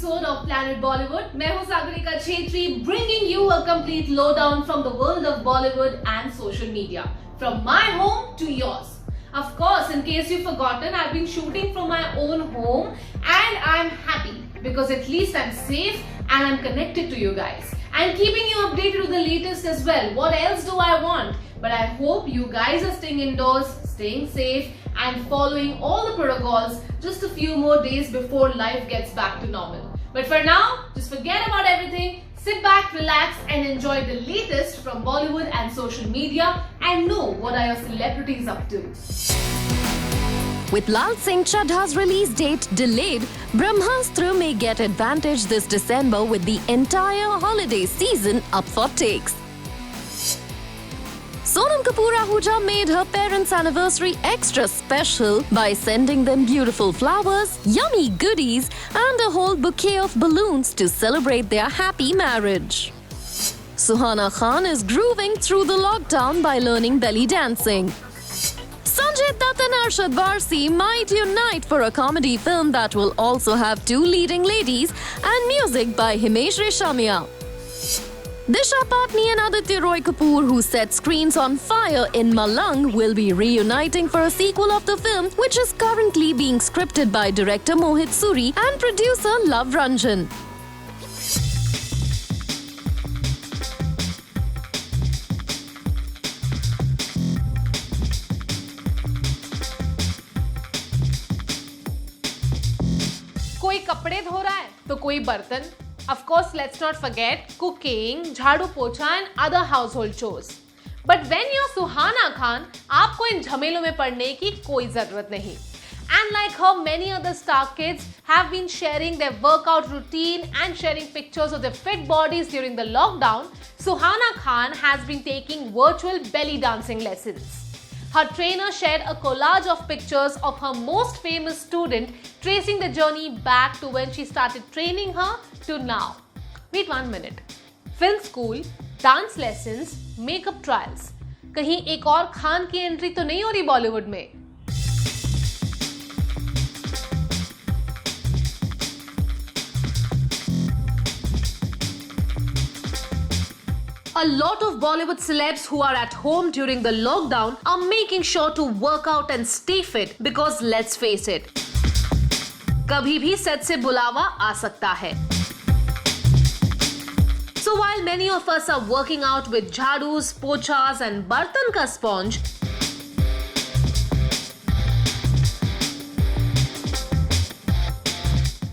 episode of Planet Bollywood. मैं हूँ Sagarika Chhetri, bringing you a complete lowdown from the world of Bollywood and social media, from my home to yours. Of course, in case you've forgotten, I've been shooting from my own home, and I'm happy because at least I'm safe and I'm connected to you guys. And keeping you updated with the latest as well. What else do I want? But I hope you guys are staying indoors, staying safe, and following all the protocols just a few more days before life gets back to normal. But for now, just forget about everything, sit back, relax, and enjoy the latest from Bollywood and social media and know what are your celebrities up to. With Lal Singh Chaddha's release date delayed, Brahmastra may get advantage this December with the entire holiday season up for takes. Sonam Kapoor Ahuja made her parents' anniversary extra special by sending them beautiful flowers, yummy goodies, and a whole bouquet of balloons to celebrate their happy marriage. Suhana Khan is grooving through the lockdown by learning belly dancing. Sanjay Dutt and Arshad Varsi might unite for a comedy film that will also have two leading ladies and music by Himesh Reshammiya. Disha Patni and Aditya Roy Kapoor, who set screens on fire in Malang, will be reuniting for a sequel of the film, which is currently being scripted by director Mohit Suri and producer Love Ranjan. कोई कपड़े धो रहा है तो कोई बर्तन. Of course, let's not forget cooking, झाड़ू पोछा and other household chores. But when you're Suhana Khan, आपको इन झमेलों में पड़ने की कोई जरूरत नहीं. And like her, many other star kids have been sharing their workout routine and sharing pictures of their fit bodies during the lockdown. Suhana Khan has been taking virtual belly dancing lessons. Her trainer shared a collage of pictures of her most famous student, tracing the journey back to when she started training her to now. Wait 1 minute. Film school, dance lessons, makeup trials. कहीं एक और खान की entry तो नहीं हो रही बॉलीवुड में? A lot of Bollywood celebs who are at home during the lockdown are making sure to work out and stay fit because let's face it, कभी भी सेट से बुलावा आ सकता है. So while many of us are working out with jhadus, pochas and bartan ka sponge,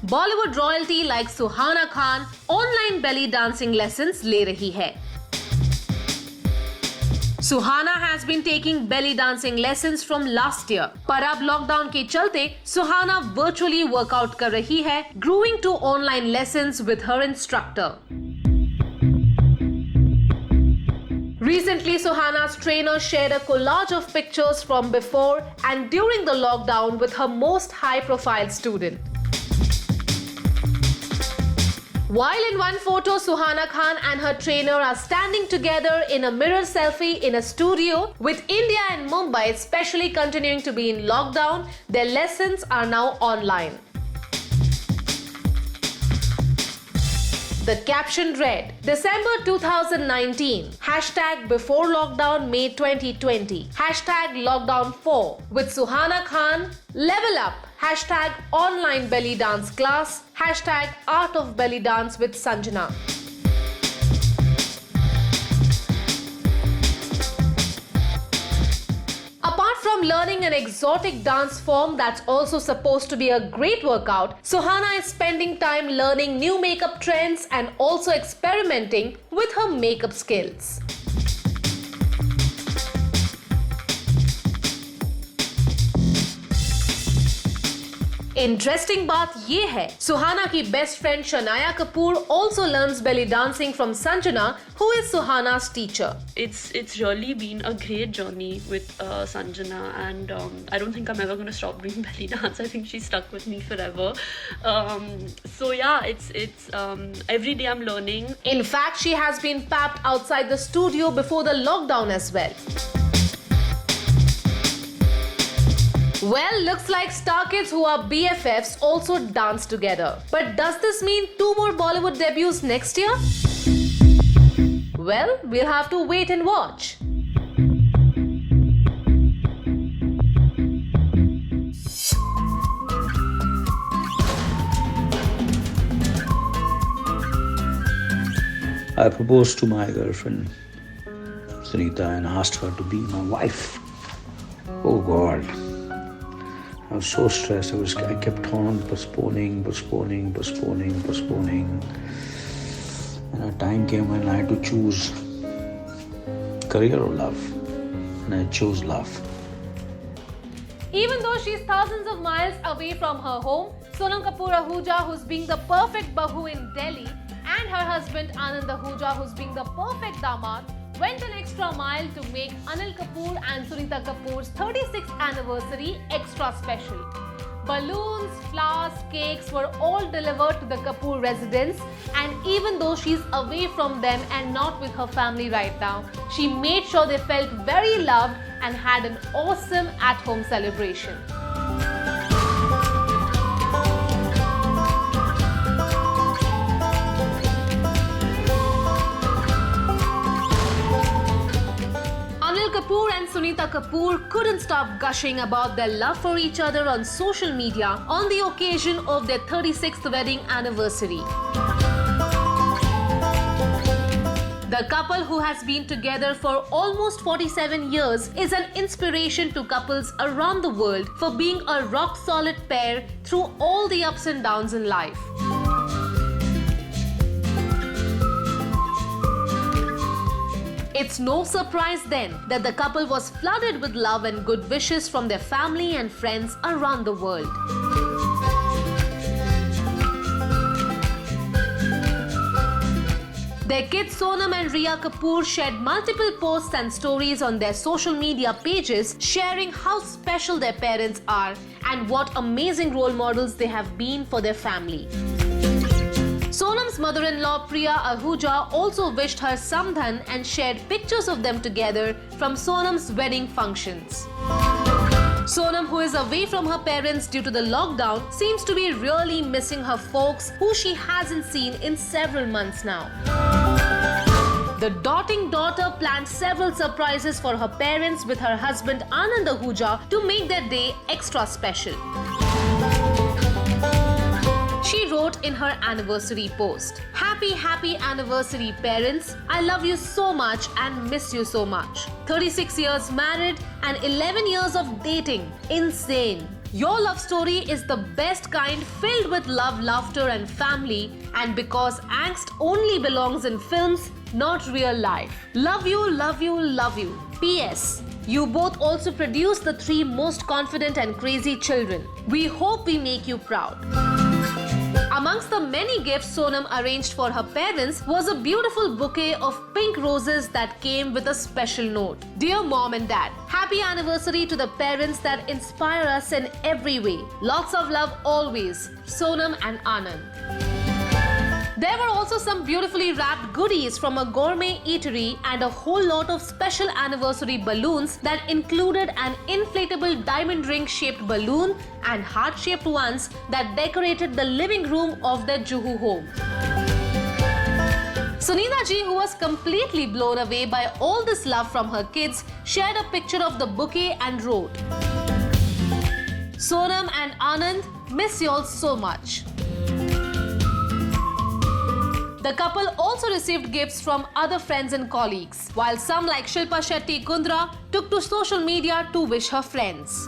Bollywood royalty like Suhana Khan online belly dancing lessons ले रही है. Suhana has been taking belly dancing lessons from last year. पर अब lockdown के चलते Suhana virtually workout कर रही है, growing to online lessons with her instructor. Recently, Suhana's trainer shared a collage of pictures from before and during the lockdown with her most high-profile student. While in one photo, Suhana Khan and her trainer are standing together in a mirror selfie in a studio. With India and Mumbai especially continuing to be in lockdown, their lessons are now online. The caption read, December 2019, hashtag before lockdown May 2020, hashtag lockdown 4, with Suhana Khan, level up, hashtag online belly dance class, hashtag art of belly dance with Sanjana. Apart from learning an exotic dance form that's also supposed to be a great workout, Suhana is spending time learning new makeup trends and also experimenting with her makeup skills. Interesting बात ये है, Suhana की best friend Shanaya Kapoor also learns belly dancing from Sanjana, who is Suhana's teacher. It's really been a great journey with Sanjana, and I don't think I'm ever going to stop doing belly dance. I think she's stuck with me forever. So yeah, it's every day I'm learning. In fact, she has been papped outside the studio before the lockdown as well. Well, looks like star kids who are BFFs also dance together. But does this mean 2 more Bollywood debuts next year? Well, we'll have to wait and watch. I proposed to my girlfriend, Sunita, and asked her to be my wife. Oh God. I was so stressed. I kept on postponing. And a time came when I had to choose career or love. And I chose love. Even though she's thousands of miles away from her home, Sonam Kapoor Ahuja, who's being the perfect bahu in Delhi, and her husband Anand Ahuja, who's being the perfect damad, went an extra mile to make Anil Kapoor and Sunita Kapoor's 36th anniversary extra special. Balloons, flowers, cakes were all delivered to the Kapoor residence, and even though she's away from them and not with her family right now, she made sure they felt very loved and had an awesome at-home celebration. Anil Kapoor and Sunita Kapoor couldn't stop gushing about their love for each other on social media on the occasion of their 36th wedding anniversary. The couple, who has been together for almost 47 years, is an inspiration to couples around the world for being a rock-solid pair through all the ups and downs in life. It's no surprise then that the couple was flooded with love and good wishes from their family and friends around the world. Their kids Sonam and Riya Kapoor shared multiple posts and stories on their social media pages, sharing how special their parents are and what amazing role models they have been for their family. Sonam's mother-in-law Priya Ahuja also wished her samdhan and shared pictures of them together from Sonam's wedding functions. Sonam, who is away from her parents due to the lockdown, seems to be really missing her folks, who she hasn't seen in several months now. The doting daughter planned several surprises for her parents with her husband Anand Ahuja to make their day extra special. She wrote in her anniversary post, Happy anniversary parents. I love you so much and miss you so much. 36 years married and 11 years of dating. Insane. Your love story is the best kind, filled with love, laughter and family, and because angst only belongs in films, not real life. Love you, love you, love you. P.S. You both also produce the 3 most confident and crazy children. We hope we make you proud. Amongst the many gifts Sonam arranged for her parents was a beautiful bouquet of pink roses that came with a special note. Dear Mom and Dad, happy anniversary to the parents that inspire us in every way. Lots of love always. Sonam and Anand. There were also some beautifully wrapped goodies from a gourmet eatery and a whole lot of special anniversary balloons that included an inflatable diamond ring-shaped balloon and heart-shaped ones that decorated the living room of their Juhu home. Sunita ji, who was completely blown away by all this love from her kids, shared a picture of the bouquet and wrote, Sonam and Anand, miss y'all so much. The couple also received gifts from other friends and colleagues, while some like Shilpa Shetty Kundra took to social media to wish her friends.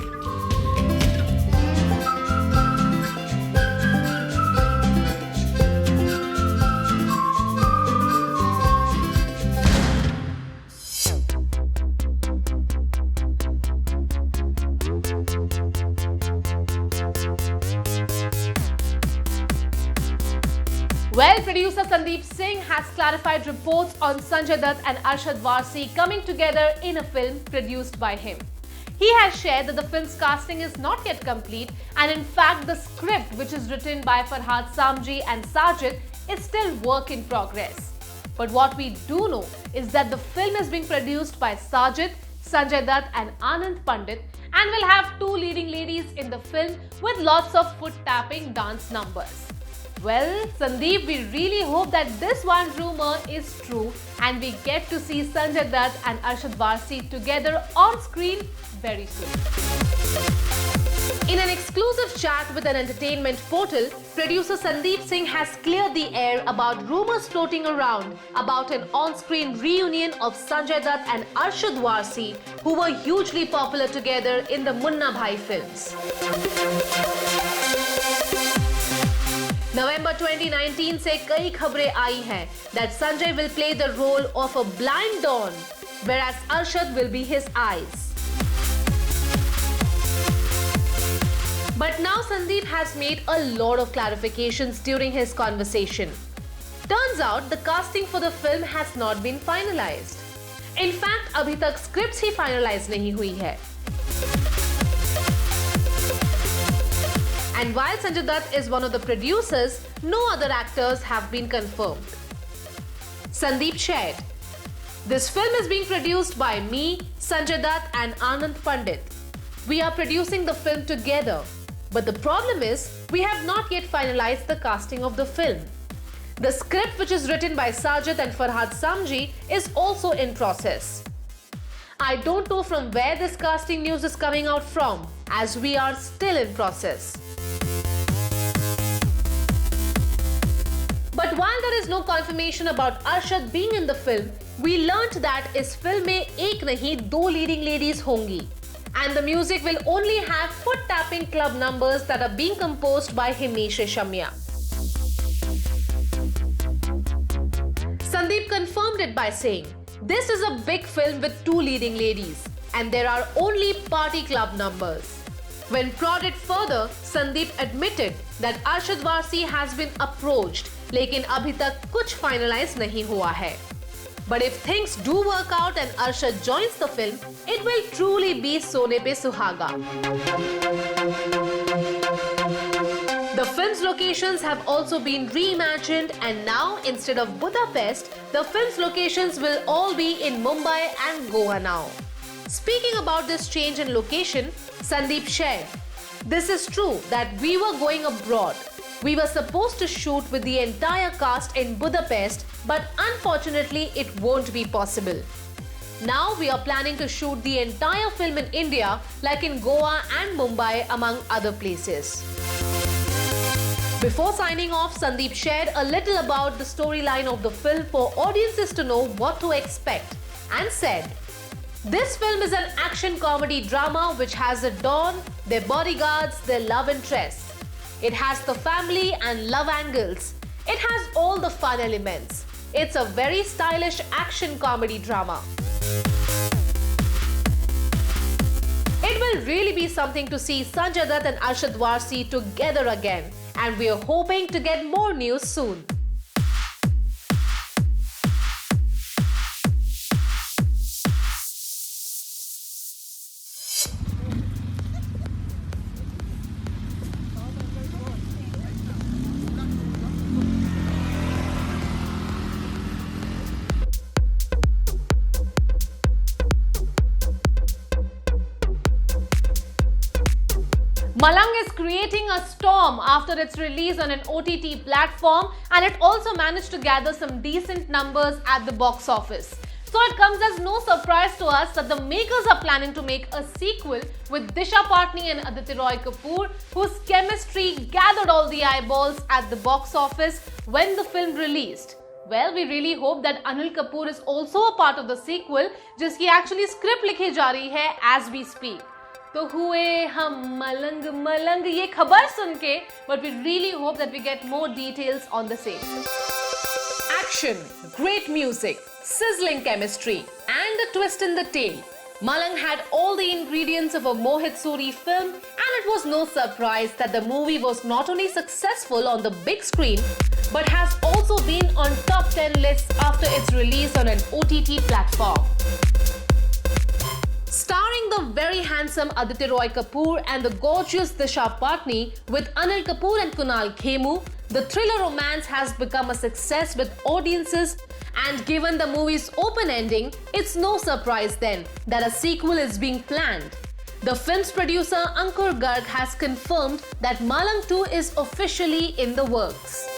Well, producer Sandeep Singh has clarified reports on Sanjay Dutt and Arshad Varsi coming together in a film produced by him. He has shared that the film's casting is not yet complete, and in fact the script, which is written by Farhad Samji and Sajid, is still work in progress. But what we do know is that the film is being produced by Sajid, Sanjay Dutt and Anand Pandit, and will have two leading ladies in the film with lots of foot-tapping dance numbers. Well, Sandeep, we really hope that this one rumor is true and we get to see Sanjay Dutt and Arshad Varsi together on screen very soon. In an exclusive chat with an entertainment portal, producer Sandeep Singh has cleared the air about rumors floating around about an on-screen reunion of Sanjay Dutt and Arshad Varsi, who were hugely popular together in the Munna Bhai films. November 2019 से कई खबरें आई हैं that Sanjay will play the role of a blind Don, whereas Arshad will be his eyes. But now Sandeep has made a lot of clarifications during his conversation. Turns out the casting for the film has not been finalized. In fact, अभी तक scripts ही finalize नहीं हुई है. And while Sanjay Dutt is one of the producers, no other actors have been confirmed. Sandeep shared, "This film is being produced by me, Sanjay Dutt and Anand Pandit. We are producing the film together. But the problem is, we have not yet finalized the casting of the film. The script, which is written by Sajid and Farhad Samji, is also in process. I don't know from where this casting news is coming out from, as we are still in process." But while there is no confirmation about Arshad being in the film, we learnt that इस film में एक नहीं दो leading ladies होंगी. And the music will only have foot-tapping club numbers that are being composed by Himesh Reshammiya. Sandeep confirmed it by saying, "This is a big film with two leading ladies, and there are only party club numbers." When prodded further, Sandeep admitted that Arshad Varsi has been approached, लेकिन अभी तक कुछ finalize नहीं हुआ है. But if things do work out and Arshad joins the film, it will truly be Sone Pe Suhaga. The film's locations have also been reimagined, and now instead of Budapest, the film's locations will all be in Mumbai and Goa now. Speaking about this change in location, Sandeep shared, "This is true that we were going abroad. We were supposed to shoot with the entire cast in Budapest, but unfortunately it won't be possible. Now we are planning to shoot the entire film in India, like in Goa and Mumbai, among other places." Before signing off, Sandeep shared a little about the storyline of the film for audiences to know what to expect, and said, "This film is an action comedy drama which has a Don, their bodyguards, their love interests. It has the family and love angles. It has all the fun elements. It's a very stylish action comedy drama. It will really be something to see Sanjay Dutt and Arshad Varsi together again, and we are hoping to get more news soon." Malang is creating a storm after its release on an OTT platform, and it also managed to gather some decent numbers at the box office. So it comes as no surprise to us that the makers are planning to make a sequel with Disha Patni and Aditya Roy Kapoor, whose chemistry gathered all the eyeballs at the box office when the film released. Well, we really hope that Anil Kapoor is also a part of the sequel, जिसकी actually script लिखी जा रही है as we speak. तो हुए हम मलंग मलंग ये खबर सुन के, but we really hope that we get more details on the same. Action, great music, sizzling chemistry, and a twist in the tale. Malang had all the ingredients of a Mohit Suri film, and it was no surprise that the movie was not only successful on the big screen, but has also been on top 10 lists after its release on an OTT platform. Starring the very handsome Aditya Roy Kapoor and the gorgeous Disha Patni with Anil Kapoor and Kunal Khemu, the thriller romance has become a success with audiences, and given the movie's open ending, it's no surprise then that a sequel is being planned. The film's producer Ankur Garg has confirmed that Malang 2 is officially in the works.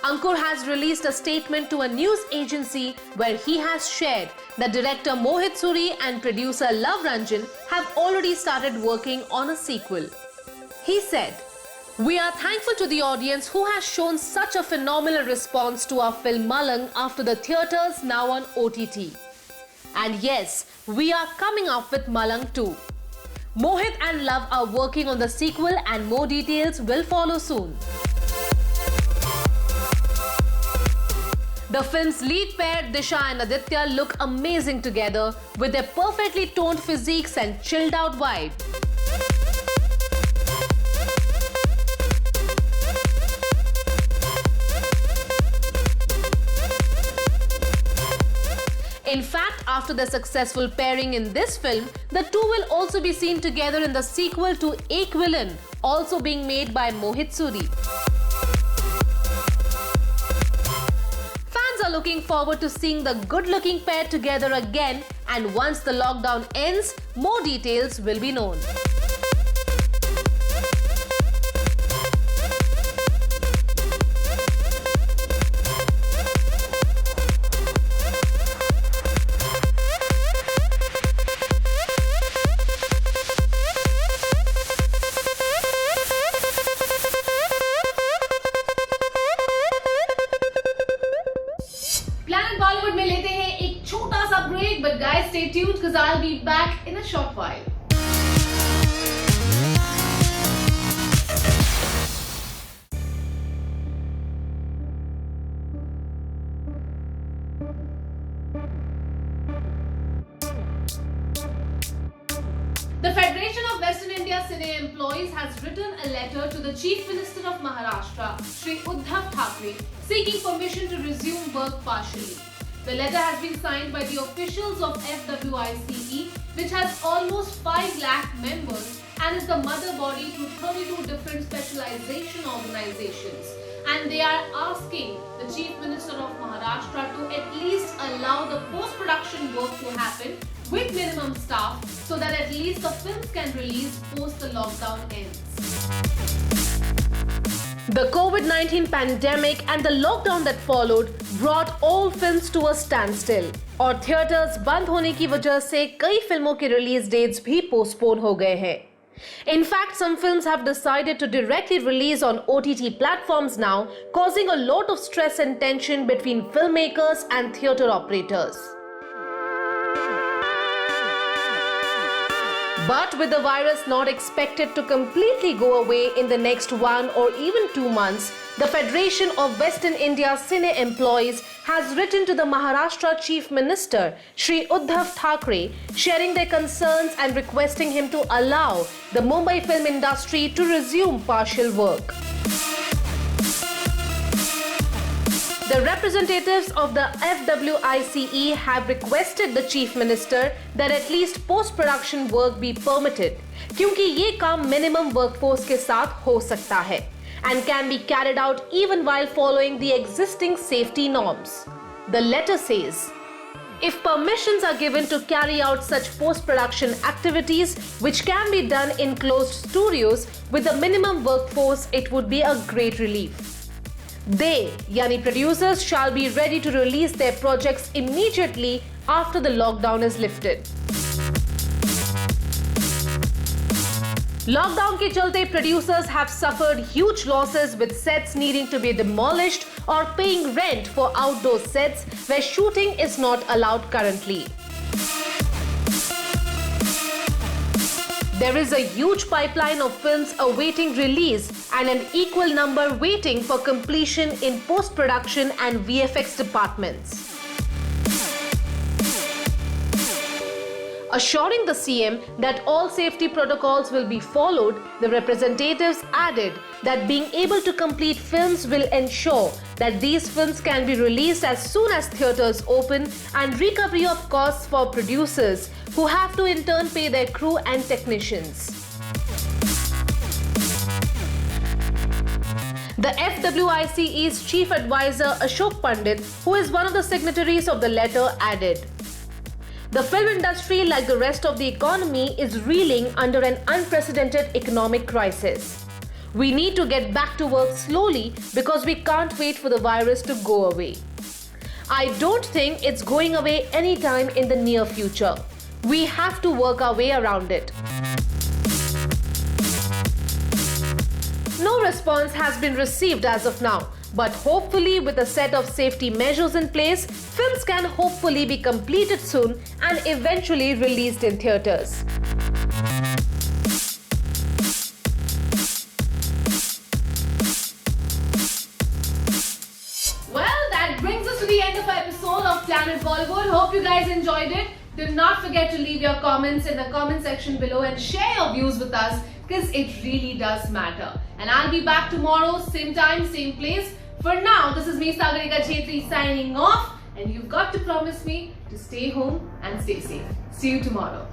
Ankur has released a statement to a news agency where he has shared that director Mohit Suri and producer Love Ranjan have already started working on a sequel. He said, "We are thankful to the audience who has shown such a phenomenal response to our film Malang after the theatres, now on OTT. And yes, we are coming up with Malang 2. Mohit and Love are working on the sequel and more details will follow soon." The film's lead pair Disha and Aditya look amazing together with their perfectly toned physiques and chilled out vibe. In fact, after the successful pairing in this film, the two will also be seen together in the sequel to Ek Villain, also being made by Mohit Suri. Fans are looking forward to seeing the good-looking pair together again, and once the lockdown ends, more details will be known. Planet Bollywood में लेते हैं एक छोटा सा break, but guys stay tuned because I'll be back in a short while. The Federation of Western India Cine Employees has written a letter to the Chief Minister of Maharashtra, Shri Uddhav Thackeray, seeking permission to resume work partially. The letter has been signed by the officials of FWICE, which has almost 5 lakh members and is the mother body to 32 different specialization organizations. And they are asking the Chief Minister of Maharashtra to at least allow the post-production work to happen with minimum staff so that at least the films can release post the lockdown ends. The COVID-19 pandemic and the lockdown that followed brought all films to a standstill. और theatres बंद होने की वजह से कई फिल्मों के release dates भी पोस्टपोन हो गए हैं. In fact, some films have decided to directly release on OTT platforms now, causing a lot of stress and tension between filmmakers and theatre operators. But with the virus not expected to completely go away in the next 1 or even 2 months, the Federation of Western India Cine Employees has written to the Maharashtra Chief Minister, Shri Uddhav Thackeray, sharing their concerns and requesting him to allow the Mumbai film industry to resume partial work. The representatives of the FWICE have requested the Chief Minister that at least post-production work be permitted, क्योंकि ये काम minimum workforce के साथ हो सकता है and can be carried out even while following the existing safety norms. The letter says, if permissions are given to carry out such post-production activities, which can be done in closed studios with a minimum workforce, it would be a great relief. They, yani producers, shall be ready to release their projects immediately after the lockdown is lifted. Lockdown के चलते producers have suffered huge losses with sets needing to be demolished or paying rent for outdoor sets where shooting is not allowed currently. There is a huge pipeline of films awaiting release and an equal number waiting for completion in post-production and VFX departments. Assuring the CM that all safety protocols will be followed, the representatives added that being able to complete films will ensure that these films can be released as soon as theatres open, and recovery of costs for producers who have to in turn pay their crew and technicians. The FWICE's chief advisor Ashok Pandit, who is one of the signatories of the letter, added, "The film industry, like the rest of the economy, is reeling under an unprecedented economic crisis. We need to get back to work slowly because we can't wait for the virus to go away. I don't think it's going away anytime in the near future. We have to work our way around it." No response has been received as of now, but hopefully with a set of safety measures in place, films can hopefully be completed soon and eventually released in theatres. Well, that brings us to the end of our episode of Planet Bollywood. Hope you guys enjoyed it. Do not forget to leave your comments in the comment section below and share your views with us, because it really does matter. And I'll be back tomorrow, same time, same place. For now, this is me, Sagarika Chetri, signing off. And you've got to promise me to stay home and stay safe. See you tomorrow.